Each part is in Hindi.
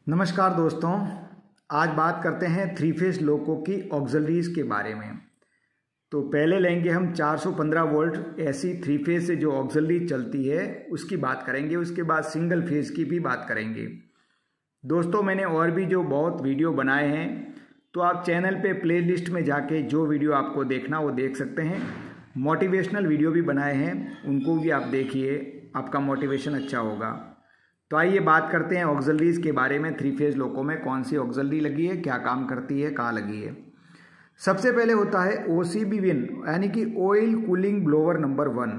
नमस्कार दोस्तों, आज बात करते हैं थ्री फेज लोको की ऑक्सिलरीज के बारे में। तो पहले लेंगे हम 415 वोल्ट ऐसी थ्री फेज से जो ऑक्सिलरी चलती है उसकी बात करेंगे। उसके बाद सिंगल फेज की भी बात करेंगे। दोस्तों, मैंने और भी जो बहुत वीडियो बनाए हैं, तो आप चैनल पे प्लेलिस्ट में जाके जो वीडियो आपको देखना वो देख सकते हैं। मोटिवेशनल वीडियो भी बनाए हैं, उनको भी आप देखिए, आपका मोटिवेशन अच्छा होगा। तो आइए बात करते हैं ऑक्सिलरीज के बारे में। थ्री फेज लोको में कौन सी ऑक्सिलरी लगी है, क्या काम करती है, कहाँ लगी है। सबसे पहले होता है OCB विन, यानी कि ऑयल कूलिंग ब्लोअर नंबर 1।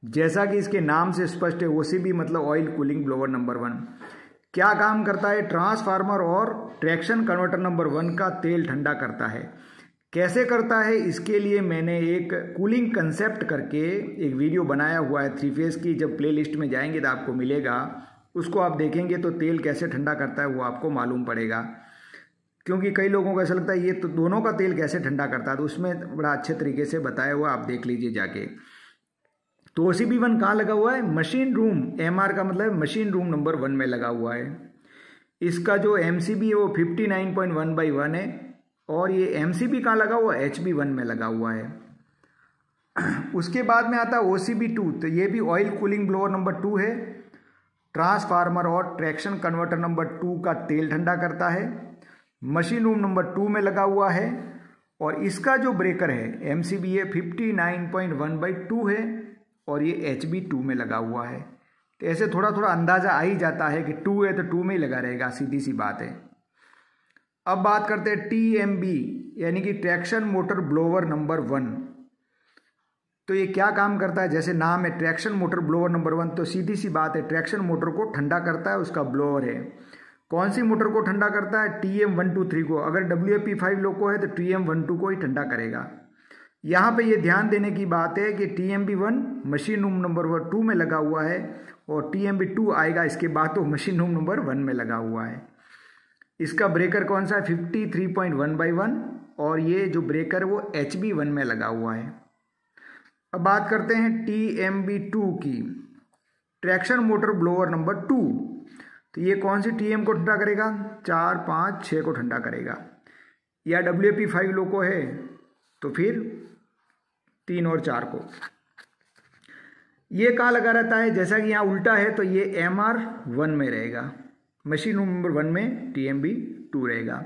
जैसा कि इसके नाम से स्पष्ट है, OCB मतलब ऑयल कूलिंग ब्लोअर नंबर 1। क्या काम करता है? ट्रांसफार्मर और ट्रैक्शन कन्वर्टर नंबर 1 का तेल ठंडा करता है। कैसे करता है, इसके लिए मैंने एक कूलिंग कंसेप्ट करके एक वीडियो बनाया हुआ है थ्री फेज की। जब प्ले लिस्ट में जाएंगे तो आपको मिलेगा, उसको आप देखेंगे तो तेल कैसे ठंडा करता है वो आपको मालूम पड़ेगा। क्योंकि कई लोगों को ऐसा लगता है ये तो दोनों का तेल कैसे ठंडा करता है, तो उसमें बड़ा अच्छे तरीके से बताया हुआ, आप देख लीजिए जाके। तो OCB 1 कहाँ लगा हुआ है? मशीन रूम, MR का मतलब मशीन रूम नंबर 1 में लगा हुआ है। इसका जो MCB है वो 59.1/1 है। और ये MCB कहाँ लगा हुआ है? HB 1 में लगा हुआ है। उसके बाद में आता है OCB 2, तो ये भी ऑयल कूलिंग ब्लोअर नंबर 2 है। ट्रांसफार्मर और ट्रैक्शन कन्वर्टर नंबर 2 का तेल ठंडा करता है। मशीन रूम नंबर 2 में लगा हुआ है। और इसका जो ब्रेकर है MCB है 59.1/2 है और ये HB 2 में लगा हुआ है। तो ऐसे थोड़ा थोड़ा अंदाजा आ ही जाता है कि 2 है तो 2 में ही लगा रहेगा, सीधी सी बात है। अब बात करते हैं TMB, यानी कि ट्रैक्शन मोटर ब्लोअर नंबर 1। तो ये क्या काम करता है? जैसे नाम है ट्रैक्शन मोटर ब्लोअर नंबर 1, तो सीधी सी बात है, ट्रैक्शन मोटर को ठंडा करता है, उसका ब्लोअर है। कौन सी मोटर को ठंडा करता है? TM123 को। अगर WP5 लोको है तो TM12 को ही ठंडा करेगा। यहाँ पे ये ध्यान देने की बात है कि TMB1 मशीन रूम नंबर 2 में लगा हुआ है और TMB2 आएगा इसके बाद, तो मशीन रूम नंबर 1 में लगा हुआ है। इसका ब्रेकर कौन सा है? 53.1/1 और ये जो ब्रेकर वो HB 1 में लगा हुआ है। अब बात करते हैं TMB2 की, ट्रैक्शन मोटर ब्लोअर नंबर 2। तो ये कौन सी TM को ठंडा करेगा? 4, 5, 6 को ठंडा करेगा। या WP5 लोको है तो फिर 3 और 4 को। ये कहाँ लगा रहता है? जैसा कि यहाँ उल्टा है तो ये MR 1 में रहेगा, मशीन रूम नंबर 1 में TMB 2 रहेगा।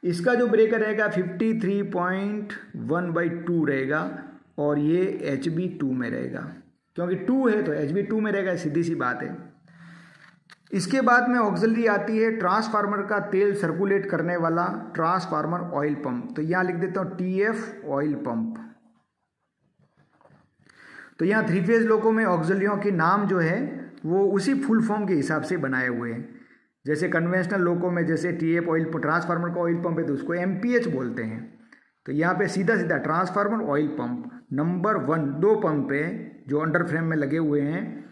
इसका जो ब्रेकर रहेगा 53.1/2 रहेगा और ये HB 2 में रहेगा। क्योंकि 2 है तो HB 2 में रहेगा, सीधी सी बात है। इसके बाद में ऑक्सिलरी आती है ट्रांसफार्मर का तेल सर्कुलेट करने वाला ट्रांसफार्मर ऑयल पंप। तो यहाँ लिख देता हूँ TF ऑयल पंप। तो यहाँ थ्री फेज लोको में ऑक्सिलरियों के नाम जो है वो उसी फुल फॉर्म के हिसाब से बनाए हुए हैं। जैसे कन्वेंशनल लोको में जैसे TF ऑयल ट्रांसफार्मर का ऑयल पंप है तो उसको MPH बोलते हैं। तो यहाँ पे सीधा सीधा transformer oil pump number 1, 2 pump है जो अंडर फ्रेम में लगे हुए हैं।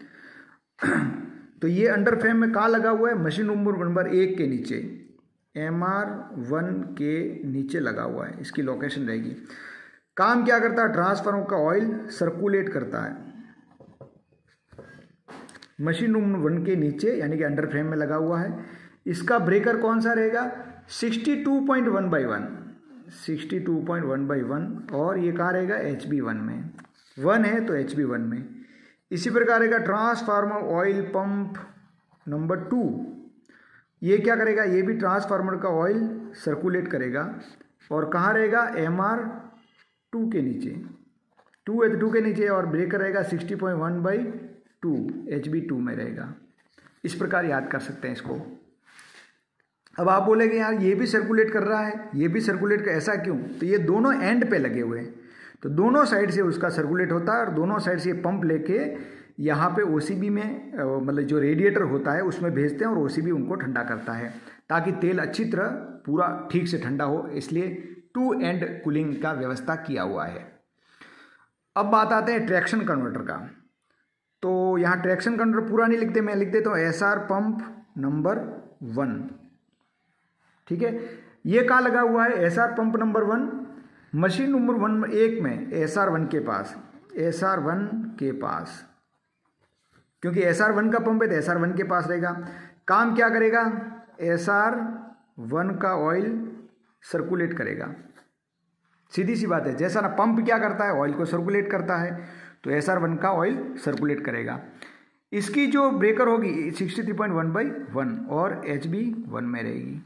तो ये अंडर फ्रेम में कहाँ लगा हुआ है? मशीन रूम नंबर 1 के नीचे, MR 1 के नीचे लगा हुआ है, इसकी लोकेशन रहेगी। काम क्या करता है? ट्रांसफार्मर का ऑयल सर्कुलेट करता है मशीन रूम 1 के नीचे, यानी कि अंडर फ्रेम में लगा हुआ है। इसका ब्रेकर कौन सा रहेगा? 62.1/1, 62.1/1 और ये कहाँ रहेगा? HB 1 में। 1 है तो HB 1 में। इसी प्रकार रहेगा ट्रांसफार्मर ऑयल पंप नंबर 2। ये क्या करेगा? ये भी ट्रांसफार्मर का ऑयल सर्कुलेट करेगा और कहाँ रहेगा? MR 2 के नीचे। 2 है तो 2 के नीचे और ब्रेकर रहेगा 60.1/2, HB 2 में रहेगा। इस प्रकार याद कर सकते हैं इसको। अब आप बोलेंगे यार ये भी सर्कुलेट कर रहा है, ये भी सर्कुलेट कर, ऐसा क्यों? तो ये दोनों एंड पे लगे हुए हैं, तो दोनों साइड से उसका सर्कुलेट होता है और दोनों साइड से पंप लेके यहाँ पे OCB में मतलब जो रेडिएटर होता है उसमें भेजते हैं और OCB उनको ठंडा करता है ताकि तेल अच्छी तरह पूरा ठीक से ठंडा हो। इसलिए 2 एंड कूलिंग का व्यवस्था किया हुआ है। अब बात आते हैं ट्रैक्शन कन्वर्टर का। तो यहाँ ट्रैक्शन कन्वर्टर पूरा नहीं लिखते, मैं लिख देता हूँ SR पंप नंबर 1। ठीक है, ये कहाँ लगा हुआ है? SR pump number 1 machine number 1 में, SR 1 के पास, SR 1 के पास। क्योंकि SR 1 का पंप है तो SR 1 के पास रहेगा। काम क्या करेगा? SR1 का ऑयल सर्कुलेट करेगा। सीधी सी बात है, जैसा ना पंप क्या करता है, ऑयल को सर्कुलेट करता है, तो SR1 का ऑयल सर्कुलेट करेगा। इसकी जो ब्रेकर होगी 63.1/1 और HB1 में रहेगी।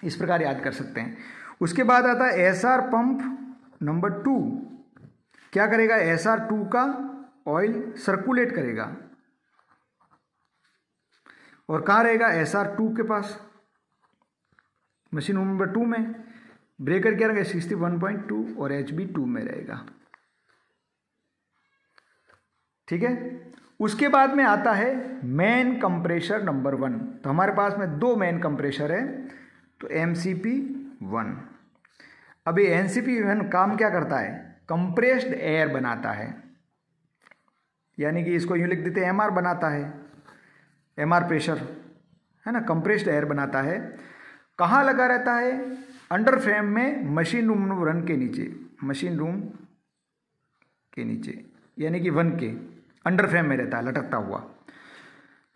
इस प्रकार याद कर सकते हैं। उसके बाद आता है SR पंप नंबर 2 क्या करेगा, SR2 का ऑयल सर्कुलेट करेगा और कहाँ रहेगा, SR2 के पास, मशीन रूम नंबर 2 में। ब्रेकर क्या रहेगा 61.2 और HB2 में रहेगा। ठीक है। उसके बाद में आता है मेन कंप्रेशर नंबर 1। तो हमारे पास में 2 मेन कंप्रेशर है, तो MCP1। अब ये MCP1 काम क्या करता है, कंप्रेस्ड एयर बनाता है, यानी कि इसको यूँ लिख देते हैं MR बनाता है, MR प्रेशर है ना, कंप्रेस्ड एयर बनाता है। कहाँ लगा रहता है, अंडर फ्रेम में मशीन रूम नंबर 1 के नीचे, मशीन रूम के नीचे यानी कि 1 के अंडर फ्रेम में रहता है लटकता हुआ।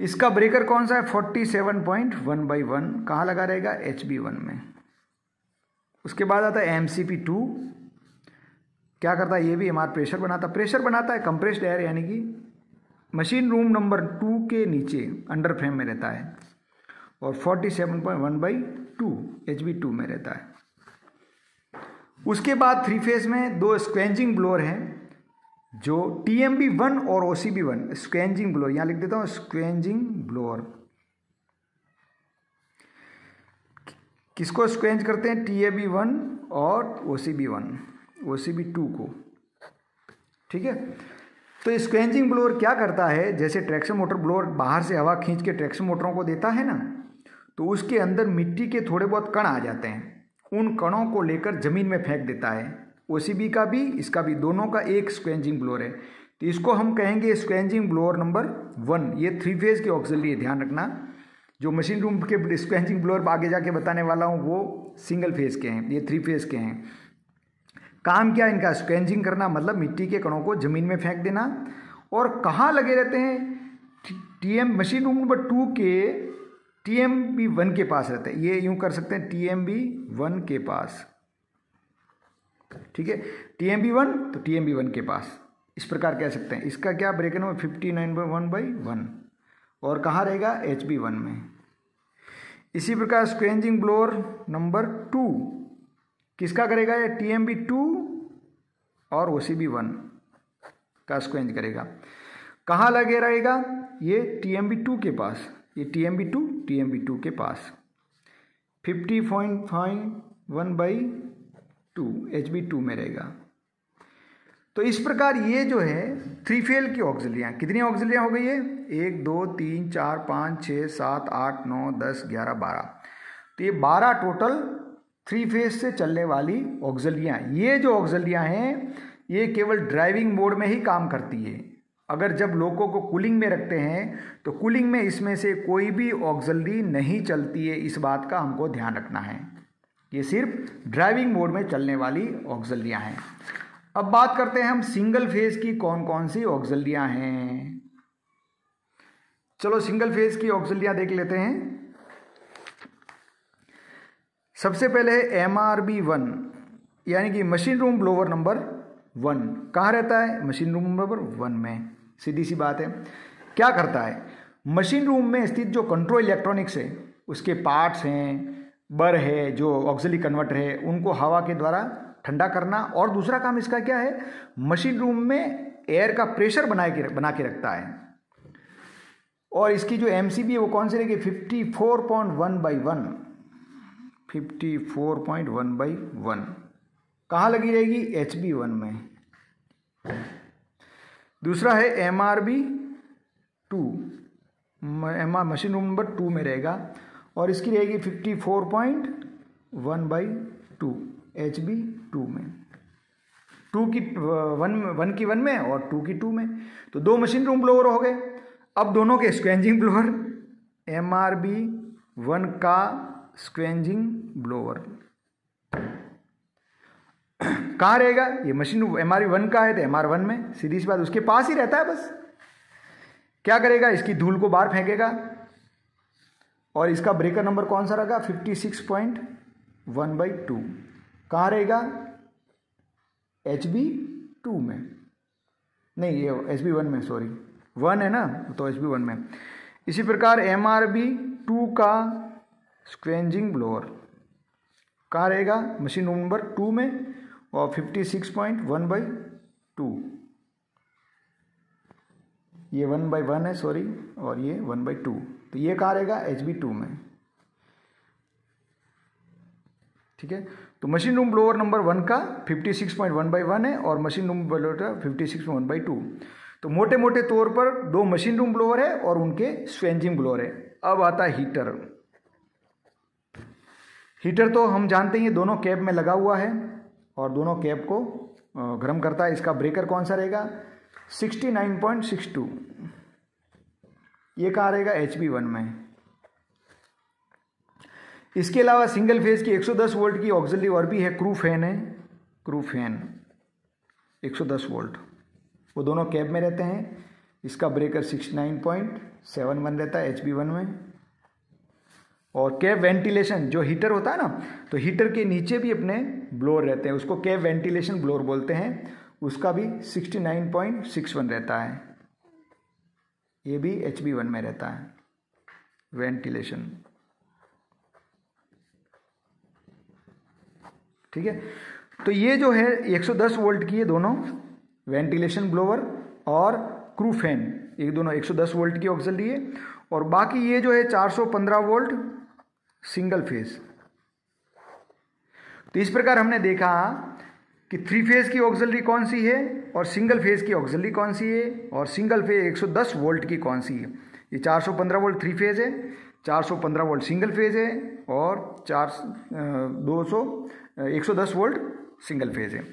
इसका ब्रेकर कौन सा है 47.1/1, कहाँ लगा रहेगा HB1 में। उसके बाद आता है MCP2 क्या करता है, ये भी MR प्रेशर बनाता है कंप्रेस्ड एयर, यानी कि मशीन रूम नंबर 2 के नीचे अंडर फ्रेम में रहता है और 47.1/2 HB2 में रहता है। उसके बाद 3 फेज में 2 स्क्वेंजिंग ब्लोअर हैं, जो TMB1 और OCB1। स्क्वेंजिंग ब्लोअर यहां लिख देता हूं, स्क्वेंजिंग ब्लोअर किसको स्क्वेंज करते हैं, TMB1 और OCB2 को। ठीक है। तो स्क्वेंजिंग ब्लोअर क्या करता है, जैसे ट्रैक्शन मोटर ब्लोअर बाहर से हवा खींच के ट्रैक्शन मोटरों को देता है ना, तो उसके अंदर मिट्टी के थोड़े बहुत कण आ जाते हैं, उन कणों को लेकर जमीन में फेंक देता है। OCB का भी इसका भी दोनों का एक स्क्वेंजिंग ब्लोअर है, तो इसको हम कहेंगे स्क्वेंजिंग ब्लोअर नंबर 1। ये 3 फेज के ऑक्सिलरी है, ध्यान रखना। जो मशीन रूम के स्क्वेंजिंग ब्लोअर आगे जाके बताने वाला हूँ वो सिंगल फेज के हैं, ये 3 फेज के हैं। काम क्या इनका, स्क्वेंजिंग करना, मतलब मिट्टी के कणों को जमीन में फेंक देना। और कहाँ लगे रहते हैं, मशीन रूम नंबर 2 के TMB1 के पास रहते हैं। ये यूं कर सकते हैं TMB1 के पास। ठीक है, TMB1 तो TMB1 के पास, इस प्रकार कह सकते हैं। इसका क्या ब्रेकर नंबर 59.1/1 और कहाँ रहेगा HB1 में। इसी प्रकार स्क्वेंजिंग ब्लोअर नंबर 2 किसका करेगा, ये TMB2 और OCB1 का स्क्वेंज करेगा। कहाँ लगे रहेगा, ये TMB2 के पास, ये TMB2 के पास 50.1/2 HB2 में रहेगा। तो इस प्रकार ये जो है 3 फेज की ऑक्सिलियाँ, कितनी ऑक्सिलियाँ हो गई है, 1 2 3 4 5 6 7 8 9 10 11 12। तो ये 12 टोटल 3 फेज से चलने वाली ऑक्सिलियाँ। ये जो ऑक्सिलियाँ हैं ये केवल ड्राइविंग मोड में ही काम करती है। अगर जब लोको को कूलिंग में रखते हैं तो कूलिंग में इसमें से कोई भी ऑक्सिलरी नहीं चलती है, इस बात का हमको ध्यान रखना है। ये सिर्फ ड्राइविंग मोड में चलने वाली ऑक्सिलियाँ हैं। अब बात करते हैं हम सिंगल फेज की कौन कौन सी ऑक्सिलियाँ हैं। चलो सिंगल फेज की ऑक्सिलियाँ देख लेते हैं। सबसे पहले है MRB1 यानी कि मशीन रूम ब्लोअर नंबर 1। कहाँ रहता है, मशीन रूम नंबर 1 में। सीधी सी बात है, क्या करता है, मशीन रूम में स्थित जो कंट्रोल इलेक्ट्रॉनिक्स है, उसके पार्ट्स हैं, बर है, जो ऑक्सिलरी कन्वर्टर है, उनको हवा के द्वारा ठंडा करना। और दूसरा काम इसका क्या है, मशीन रूम में एयर का प्रेशर बना के रखता है। और इसकी जो MCB है वो कौन सी रहेगी, 54.1/1 54.1/1 कहाँ लगी रहेगी, HB1 में। दूसरा है MRB2, मशीन रूम नंबर 2 में रहेगा और इसकी रहेगी 54.1/2 HB2 में। 2 की 1 की 1 में और 2 की 2 में, तो 2 मशीन रूम ब्लोअर हो गए। अब दोनों के स्क्वेंजिंग ब्लोअर, MRB1 का स्क्वेंजिंग ब्लोअर कहाँ रहेगा, ये मशीन MRB1 का है तो MR1 में, सीधी सी बात, उसके पास ही रहता है। बस क्या करेगा, इसकी धूल को बाहर फेंकेगा और इसका ब्रेकर नंबर कौन सा रहेगा 56.1/2। कहाँ रहेगा HB2 में, नहीं ये HB1 में, सॉरी 1 है ना तो HB1 में। इसी प्रकार MRB2 का स्क्वेंजिंग ब्लोअर कहाँ रहेगा मशीन रूम नंबर 2 में और 56.1/2, ये 1/1 है सॉरी और ये 1/2, तो ये कहाँ रहेगा HB2 में। ठीक है, तो मशीन रूम ब्लोअर नंबर 1 का 56.1/1 है और मशीन रूम ब्लोअर का 56.1/2। तो मोटे मोटे तौर पर दो मशीन रूम ब्लोअर है और उनके स्वेंजिंग ब्लोअर है। अब आता है हीटर। हीटर तो हम जानते हैं दोनों कैप में लगा हुआ है और दोनों कैप को गर्म करता है। इसका ब्रेकर कौन सा रहेगा 69.62, ये कहाँ रहेगा HB1 में। इसके अलावा सिंगल फेज की 110 वोल्ट की ऑक्सिलरी और भी है, क्रू फैन है, क्रू फैन 110 वोल्ट, वो दोनों कैप में रहते हैं। इसका ब्रेकर 69.71 रहता है HB1 में। और कैप वेंटिलेशन जो हीटर होता है ना, तो हीटर के नीचे भी अपने ब्लोअर रहते हैं, उसको कैप वेंटिलेशन ब्लोअर बोलते हैं, उसका भी 69.61 रहता है, ये भी HB1 में रहता है वेंटिलेशन। ठीक है, तो ये जो है 110 वोल्ट की ये दोनों वेंटिलेशन ब्लोअर और क्रू फैन, ये दोनों 110 वोल्ट की ऑक्सिलरी है। और बाकी ये जो है 415 वोल्ट सिंगल फेज। तो इस प्रकार हमने देखा कि 3 फेज की ऑक्सिलरी कौन सी है और सिंगल फेज की ऑक्सिलरी कौन सी है और सिंगल फेज 110 वोल्ट की कौन सी है। ये 415 वोल्ट 3 फेज है, 415 वोल्ट सिंगल फेज है और 110 वोल्ट सिंगल फेज है।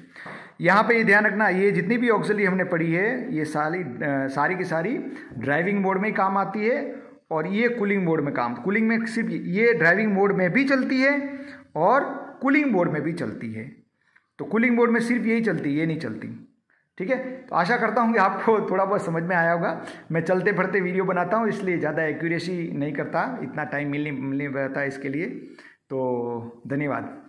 यहाँ पे ये ध्यान रखना, ये जितनी भी ऑक्सिलरी हमने पढ़ी है ये सारी की सारी ड्राइविंग मोड में ही काम आती है और ये कूलिंग मोड में काम, कूलिंग में सिर्फ ये ड्राइविंग मोड में भी चलती है और कूलिंग मोड में भी चलती है। तो कूलिंग मोड में सिर्फ यही चलती है, ये नहीं चलती। ठीक है, तो आशा करता हूँ कि आपको थोड़ा बहुत समझ में आया होगा। मैं चलते फिरते वीडियो बनाता हूँ इसलिए ज़्यादा एक्यूरेसी नहीं करता, इतना टाइम मिल नहीं पाता इसके लिए। तो धन्यवाद।